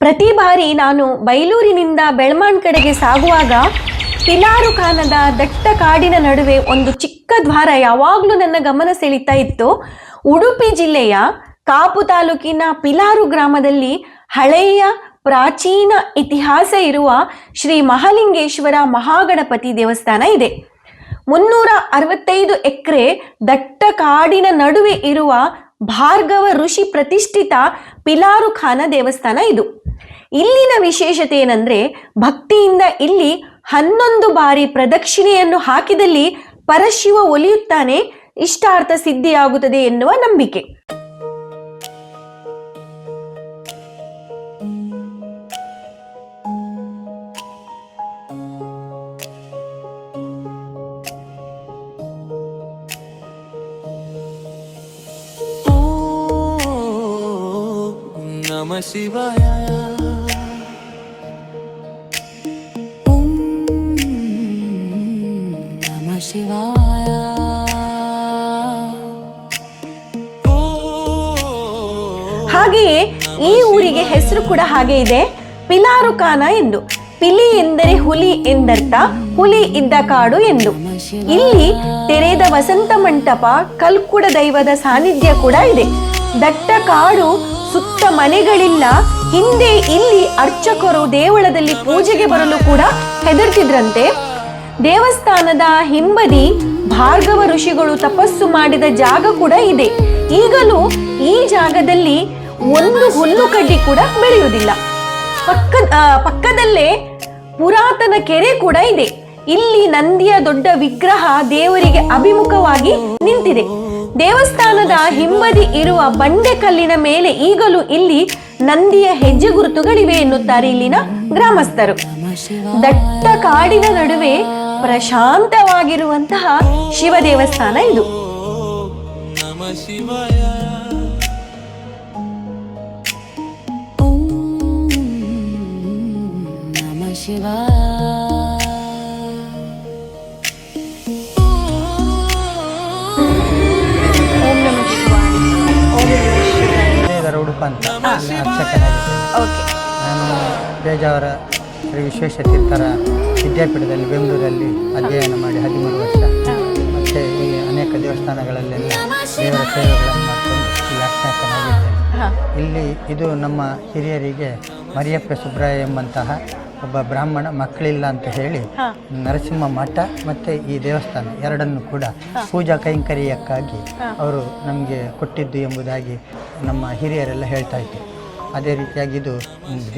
ಪ್ರತಿ ಬಾರಿ ನಾನು ಬೈಲೂರಿನಿಂದ ಬೆಳ್ಮಾಣ್ ಕಡೆಗೆ ಸಾಗುವಾಗ ಪಿಲಾರುಖಾನದ ದಟ್ಟ ಕಾಡಿನ ನಡುವೆ ಒಂದು ಚಿಕ್ಕ ದ್ವಾರ ಯಾವಾಗಲೂ ನನ್ನ ಗಮನ ಸೆಳೀತಾ ಇತ್ತು. ಉಡುಪಿ ಜಿಲ್ಲೆಯ ಕಾಪು ತಾಲೂಕಿನ ಪಿಲಾರು ಗ್ರಾಮದಲ್ಲಿ ಹಳೆಯ ಪ್ರಾಚೀನ ಇತಿಹಾಸ ಇರುವ ಶ್ರೀ ಮಹಾಲಿಂಗೇಶ್ವರ ಮಹಾಗಣಪತಿ ದೇವಸ್ಥಾನ ಇದೆ. 365 ಎಕರೆ ದಟ್ಟ ಕಾಡಿನ ನಡುವೆ ಇರುವ ಭಾರ್ಗವ ಋಷಿ ಪ್ರತಿಷ್ಠಿತ ಪಿಲಾರುಖಾನ ದೇವಸ್ಥಾನ ಇದು. ಇಲ್ಲಿನ ವಿಶೇಷತೆ ಏನಂದ್ರೆ, ಭಕ್ತಿಯಿಂದ ಇಲ್ಲಿ 11 ಬಾರಿ ಪ್ರದಕ್ಷಿಣೆಯನ್ನು ಹಾಕಿದಲ್ಲಿ ಪರಶಿವ ಒಲಿಯುತ್ತಾನೆ, ಇಷ್ಟಾರ್ಥ ಸಿದ್ಧಿಯಾಗುತ್ತದೆ ಎನ್ನುವ ನಂಬಿಕೆ. ನಮಃ ಶಿವಾಯ. ನಮಃ ಶಿವಾಯ. ಹಾಗೆಯೇ ಈ ಊರಿಗೆ ಹೆಸರು ಕೂಡ ಹಾಗೆ ಇದೆ, ಪಿಲಾರುಖಾನ ಎಂದು. ಪಿಲಿ ಎಂದರೆ ಹುಲಿ ಎಂದರ್ಥ, ಹುಲಿ ಇದ್ದ ಕಾಡು ಎಂದು. ಇಲ್ಲಿ ತೆರೆದ ವಸಂತ ಮಂಟಪ, ಕಲ್ಕುಡ ದೈವದ ಸಾನ್ನಿಧ್ಯ ಕೂಡ ಇದೆ. ದಟ್ಟ ಕಾಡು, ಸುತ್ತ ಮನೆಗಳಿಲ್ಲ. ಹಿಂದೆ ಇಲ್ಲಿ ಅರ್ಚಕರು ದೇವಳದಲ್ಲಿ ಪೂಜೆಗೆ ಬರಲು ಕೂಡ ಹೆದರ್ತಿದ್ರಂತೆ. ದೇವಸ್ಥಾನದ ಹಿಂಬದಿ ಭಾರ್ಗವ ಋಷಿಗಳು ತಪಸ್ಸು ಮಾಡಿದ ಜಾಗ ಕೂಡ ಇದೆ. ಈಗಲೂ ಈ ಜಾಗದಲ್ಲಿ ಒಂದು ಹುಲ್ಲು ಕಡ್ಡಿ ಕೂಡ ಬೆಳೆಯುವುದಿಲ್ಲ. ಪಕ್ಕದಲ್ಲೇ ಪುರಾತನ ಕೆರೆ ಕೂಡ ಇದೆ. ಇಲ್ಲಿ ನಂದಿಯ ದೊಡ್ಡ ವಿಗ್ರಹ ದೇವರಿಗೆ ಅಭಿಮುಖವಾಗಿ ನಿಂತಿದೆ. ದೇವಸ್ಥಾನದ ಹಿಂಬದಿ ಇರುವ ಬಂಡೆಕಲ್ಲಿನ ಮೇಲೆ ಈಗಲೂ ಇಲ್ಲಿ ನಂದಿಯ ಹೆಜ್ಜೆ ಗುರುತುಗಳಿವೆ ಎನ್ನುತ್ತಾರೆ ಇಲ್ಲಿನ ಗ್ರಾಮಸ್ಥರು. ದಟ್ಟ ಕಾಡಿನ ನಡುವೆ ಪ್ರಶಾಂತವಾಗಿರುವಂತಹ ಶಿವ ದೇವಸ್ಥಾನ ಇದು. ನಮಃ ಶಿವಾಯ. ನಮಃ ಶಿವಾಯ. ಉಡುಪ ಅಂತ ಅರ್ಚಕನಾಗಿದ್ದೇನೆ. ನಾನು ಬೇಜಾವರ ಶ್ರೀ ವಿಶ್ವೇಶತೀರ್ಥರ ವಿದ್ಯಾಪೀಠದಲ್ಲಿ ಬೆಂಗಳೂರಲ್ಲಿ ಅಧ್ಯಯನ ಮಾಡಿ 13 ವರ್ಷ. ಮತ್ತು ಈ ಅನೇಕ ದೇವಸ್ಥಾನಗಳಲ್ಲೆಲ್ಲ ದೇವರ ಸೇವೆಗಳನ್ನು ಮಾಡಿಕೊಂಡು ಇಲ್ಲಿ ಅರ್ಚಕನಾಗಿದ್ದೇನೆ. ಇಲ್ಲಿ ಇದು ನಮ್ಮ ಹಿರಿಯರಿಗೆ ಮರಿಯಪ್ಪ ಸುಬ್ರಾಯ ಎಂಬಂತಹ ಒಬ್ಬ ಬ್ರಾಹ್ಮಣ ಮಕ್ಕಳಿಲ್ಲ ಅಂತ ಹೇಳಿ ನರಸಿಂಹ ಮಠ ಮತ್ತು ಈ ದೇವಸ್ಥಾನ ಎರಡನ್ನು ಕೂಡ ಪೂಜಾ ಕೈಂಕರ್ಯಕ್ಕಾಗಿ ಅವರು ನಮಗೆ ಕೊಟ್ಟಿದ್ದು ಎಂಬುದಾಗಿ ನಮ್ಮ ಹಿರಿಯರೆಲ್ಲ ಹೇಳ್ತಾ ಇದ್ರು. ಅದೇ ರೀತಿಯಾಗಿ ಇದು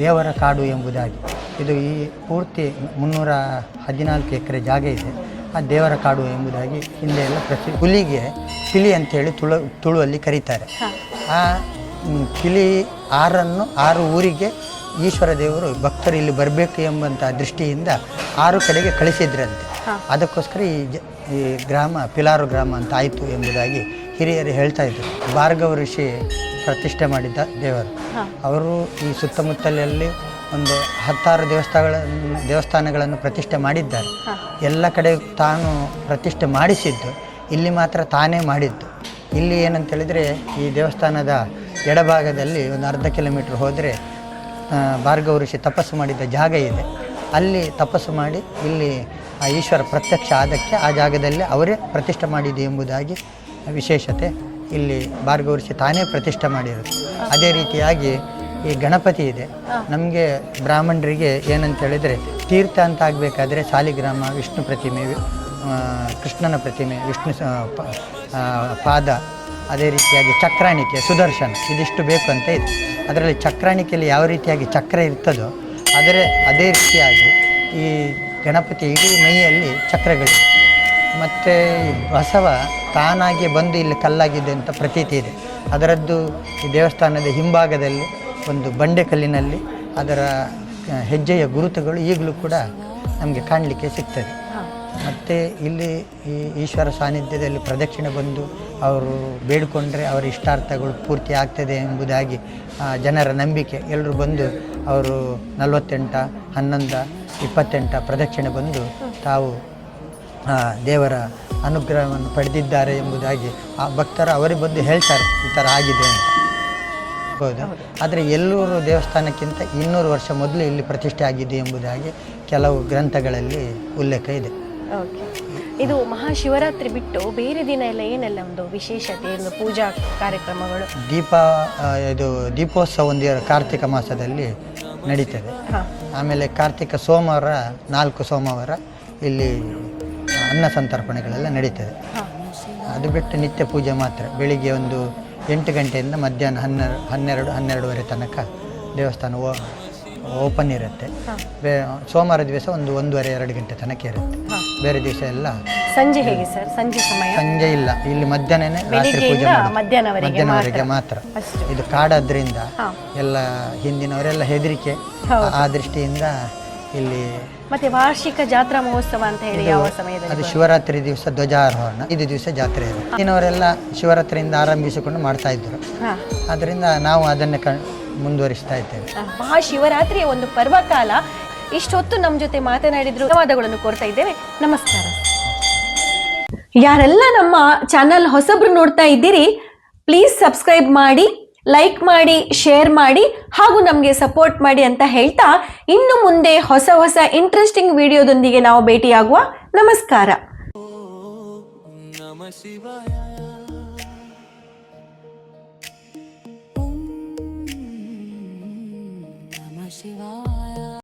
ದೇವರ ಕಾಡು ಎಂಬುದಾಗಿ, ಇದು ಈ ಪೂರ್ತಿ 314 ಎಕರೆ ಜಾಗ ಇದೆ. ಆ ದೇವರ ಕಾಡು ಎಂಬುದಾಗಿ ಹಿಂದೆ ಎಲ್ಲ ಹುಲಿಗೆ ಪಿಲಿ ಅಂತೇಳಿ ತುಳುವಲ್ಲಿ ಕರೀತಾರೆ. ಆ ಪಿಲಿ 6 ಊರಿಗೆ ಈಶ್ವರ ದೇವರು ಭಕ್ತರು ಇಲ್ಲಿ ಬರಬೇಕು ಎಂಬಂಥ ದೃಷ್ಟಿಯಿಂದ 6 ಕಡೆಗೆ ಕಳಿಸಿದ್ರಂತೆ. ಅದಕ್ಕೋಸ್ಕರ ಈ ಗ್ರಾಮ ಪಿಲಾರು ಗ್ರಾಮ ಅಂತ ಆಯಿತು ಎಂಬುದಾಗಿ ಹಿರಿಯರು ಹೇಳ್ತಾ ಇದ್ರು. ಭಾರ್ಗವ ಋಷಿ ಪ್ರತಿಷ್ಠೆ ಮಾಡಿದ್ದ ದೇವರು. ಅವರು ಈ ಸುತ್ತಮುತ್ತಲಲ್ಲಿ ಒಂದು 16 ದೇವಸ್ಥಾನಗಳನ್ನು ಪ್ರತಿಷ್ಠೆ ಮಾಡಿದ್ದಾರೆ. ಎಲ್ಲ ಕಡೆ ತಾನು ಪ್ರತಿಷ್ಠೆ ಮಾಡಿಸಿದ್ದು, ಇಲ್ಲಿ ಮಾತ್ರ ತಾನೇ ಮಾಡಿದ್ದು. ಇಲ್ಲಿ ಏನಂತೇಳಿದರೆ, ಈ ದೇವಸ್ಥಾನದ ಎಡಭಾಗದಲ್ಲಿ ಒಂದು ಅರ್ಧ ಕಿಲೋಮೀಟ್ರ್ ಹೋದರೆ ಭಾರ್ಗವ ಋಷಿ ತಪಸ್ಸು ಮಾಡಿದ್ದ ಜಾಗ ಇದೆ. ಅಲ್ಲಿ ತಪಸ್ಸು ಮಾಡಿ ಇಲ್ಲಿ ಆ ಈಶ್ವರ ಪ್ರತ್ಯಕ್ಷ ಆದಕ್ಕೆ ಆ ಜಾಗದಲ್ಲಿ ಅವರೇ ಪ್ರತಿಷ್ಠೆ ಮಾಡಿದ್ದು ಎಂಬುದಾಗಿ ವಿಶೇಷತೆ. ಇಲ್ಲಿ ಭಾರ್ಗವ ಋಷಿ ತಾನೇ ಪ್ರತಿಷ್ಠೆ ಮಾಡಿರೋದು. ಅದೇ ರೀತಿಯಾಗಿ ಈ ಗಣಪತಿ ಇದೆ. ನಮಗೆ ಬ್ರಾಹ್ಮಣರಿಗೆ ಏನಂತೇಳಿದರೆ, ತೀರ್ಥ ಅಂತ ಆಗಬೇಕಾದ್ರೆ ಸಾಲಿಗ್ರಾಮ, ವಿಷ್ಣು ಪ್ರತಿಮೆ, ಕೃಷ್ಣನ ಪ್ರತಿಮೆ, ವಿಷ್ಣು ಪಾದ, ಅದೇ ರೀತಿಯಾಗಿ ಚಕ್ರಾಣಿಕೆ, ಸುದರ್ಶನ, ಇದಿಷ್ಟು ಬೇಕು ಅಂತ ಇದೆ. ಅದರಲ್ಲಿ ಚಕ್ರಾಣಿಕೆಯಲ್ಲಿ ಯಾವ ರೀತಿಯಾಗಿ ಚಕ್ರ ಇರ್ತದೋ ಅದೇ ರೀತಿಯಾಗಿ ಈ ಗಣಪತಿ ಇಡೀ ಮೈಯಲ್ಲಿ ಚಕ್ರಗಳಿವೆ. ಮತ್ತು ಬಸವ ತಾನಾಗಿ ಬಂದು ಇಲ್ಲಿ ಕಲ್ಲಾಗಿದೆ ಅಂತ ಪ್ರತೀತಿ ಇದೆ. ಅದರದ್ದು ಈ ದೇವಸ್ಥಾನದ ಹಿಂಭಾಗದಲ್ಲಿ ಒಂದು ಬಂಡೆಕಲ್ಲಿನಲ್ಲಿ ಅದರ ಹೆಜ್ಜೆಯ ಗುರುತುಗಳು ಈಗಲೂ ಕೂಡ ನಮಗೆ ಕಾಣಲಿಕ್ಕೆ ಸಿಗ್ತದೆ. ಮತ್ತು ಇಲ್ಲಿ ಈ ಈಶ್ವರ ಸಾನ್ನಿಧ್ಯದಲ್ಲಿ ಪ್ರದಕ್ಷಿಣೆ ಬಂದು ಅವರು ಬೇಡಿಕೊಂಡ್ರೆ ಅವರ ಇಷ್ಟಾರ್ಥಗಳು ಪೂರ್ತಿ ಆಗ್ತದೆ ಎಂಬುದಾಗಿ ಜನರ ನಂಬಿಕೆ. ಎಲ್ಲರೂ ಬಂದು ಅವರು 48, 11, 28 ಪ್ರದಕ್ಷಿಣೆ ಬಂದು ತಾವು ದೇವರ ಅನುಗ್ರಹವನ್ನು ಪಡೆದಿದ್ದಾರೆ ಎಂಬುದಾಗಿ ಆ ಭಕ್ತರು ಅವರೇ ಬಂದು ಹೇಳ್ತಾರೆ, ಈ ಥರ ಆಗಿದೆ ಅಂತ. ಹೌದು. ಆದರೆ ಎಲ್ಲೂರು ದೇವಸ್ಥಾನಕ್ಕಿಂತ 200 ವರ್ಷ ಮೊದಲು ಇಲ್ಲಿ ಪ್ರತಿಷ್ಠೆ ಆಗಿದೆ ಎಂಬುದಾಗಿ ಕೆಲವು ಗ್ರಂಥಗಳಲ್ಲಿ ಉಲ್ಲೇಖ ಇದೆ. ಓಕೆ. ಇದು ಮಹಾಶಿವರಾತ್ರಿ ಬಿಟ್ಟು ಬೇರೆ ದಿನ ಎಲ್ಲ ಏನೆಲ್ಲ ಒಂದು ವಿಶೇಷತೆ, ಒಂದು ಪೂಜಾ ಕಾರ್ಯಕ್ರಮಗಳು? ಇದು ದೀಪೋತ್ಸವ ಒಂದು ಕಾರ್ತಿಕ ಮಾಸದಲ್ಲಿ ನಡೀತದೆ. ಆಮೇಲೆ ಕಾರ್ತಿಕ ಸೋಮವಾರ 4 ಸೋಮವಾರ ಇಲ್ಲಿ ಅನ್ನ ಸಂತರ್ಪಣೆಗಳೆಲ್ಲ ನಡೀತದೆ. ಅದು ಬಿಟ್ಟು ನಿತ್ಯ ಪೂಜೆ ಮಾತ್ರ. ಬೆಳಿಗ್ಗೆ ಒಂದು 8 ಗಂಟೆಯಿಂದ ಮಧ್ಯಾಹ್ನ 12:30 ತನಕ ದೇವಸ್ಥಾನ ಓಪನ್ ಇರುತ್ತೆ. ಸೋಮವಾರ ದಿವಸ ಒಂದು 1:30-2 ಗಂಟೆ ತನಕ ಇರುತ್ತೆ. ಬೇರೆ ದಿವಸ ಎಲ್ಲ ಸಂಜೆ ಹೇಗೆ ಸರ್? ಸಂಜೆ ಸಮಯ? ಸಂಜೆ ಇಲ್ಲ, ಇಲ್ಲಿ ಮಧ್ಯಾಹ್ನನೇ ರಾತ್ರಿ ಪೂಜೆ ಮಧ್ಯಾಹ್ನವರೆಗೆ ಮಾತ್ರ. ಇದು ಕಾಡಾದ್ರಿಂದ ಎಲ್ಲ ಹಿಂದಿನವರೆಲ್ಲ ಹೆದರಿಕೆ, ಆ ದೃಷ್ಟಿಯಿಂದ ಇಲ್ಲಿ. ಮತ್ತೆ ವಾರ್ಷಿಕ ಜಾತ್ರಾ ಮಹೋತ್ಸವ ಅಂತ ಹೇಳಿ ಯಾವ ಸಮಯದಲ್ಲಿ? ಅದು ಶಿವರಾತ್ರಿ ದಿವಸ ಧ್ವಜಾರೋಹಣ, 5 ದಿವಸ ಜಾತ್ರೆ ಇರುತ್ತೆ. ಹಿಂದಿನವರೆಲ್ಲ ಶಿವರಾತ್ರಿಯಿಂದ ಆರಂಭಿಸಿಕೊಂಡು ಮಾಡ್ತಾ ಇದ್ರು. ಅದರಿಂದ ನಾವು ಅದನ್ನೇ ಮುಂದುವರಿಸ್ತಾ ಇದ್ದೇವೆ. ಮಹಾಶಿವರಾತ್ರಿಯ ಒಂದು ಪರ್ವಕಾಲ. ಇಷ್ಟೊತ್ತು ನಮ್ಮ ಜೊತೆ ಮಾತನಾಡಿದ್ರು, ಧನ್ಯವಾದಗಳನ್ನು ಕೋರ್ತಾ ಇದ್ದೇವೆ. ನಮಸ್ಕಾರ. ಯಾರೆಲ್ಲ ನಮ್ಮ ಚಾನಲ್ ಹೊಸಬ್ರು ನೋಡ್ತಾ ಇದ್ದೀರಿ, ಪ್ಲೀಸ್ ಸಬ್ಸ್ಕ್ರೈಬ್ ಮಾಡಿ, ಲೈಕ್ ಮಾಡಿ, ಶೇರ್ ಮಾಡಿ, ಹಾಗೂ ನಮಗೆ ಸಪೋರ್ಟ್ ಮಾಡಿ ಅಂತ ಹೇಳ್ತಾ, ಇನ್ನು ಮುಂದೆ ಹೊಸ ಹೊಸ ಇಂಟ್ರೆಸ್ಟಿಂಗ್ ವಿಡಿಯೋದೊಂದಿಗೆ ನಾವು ಭೇಟಿಯಾಗುವ. ನಮಸ್ಕಾರ. ನಮಃ ಶಿವಾಯ.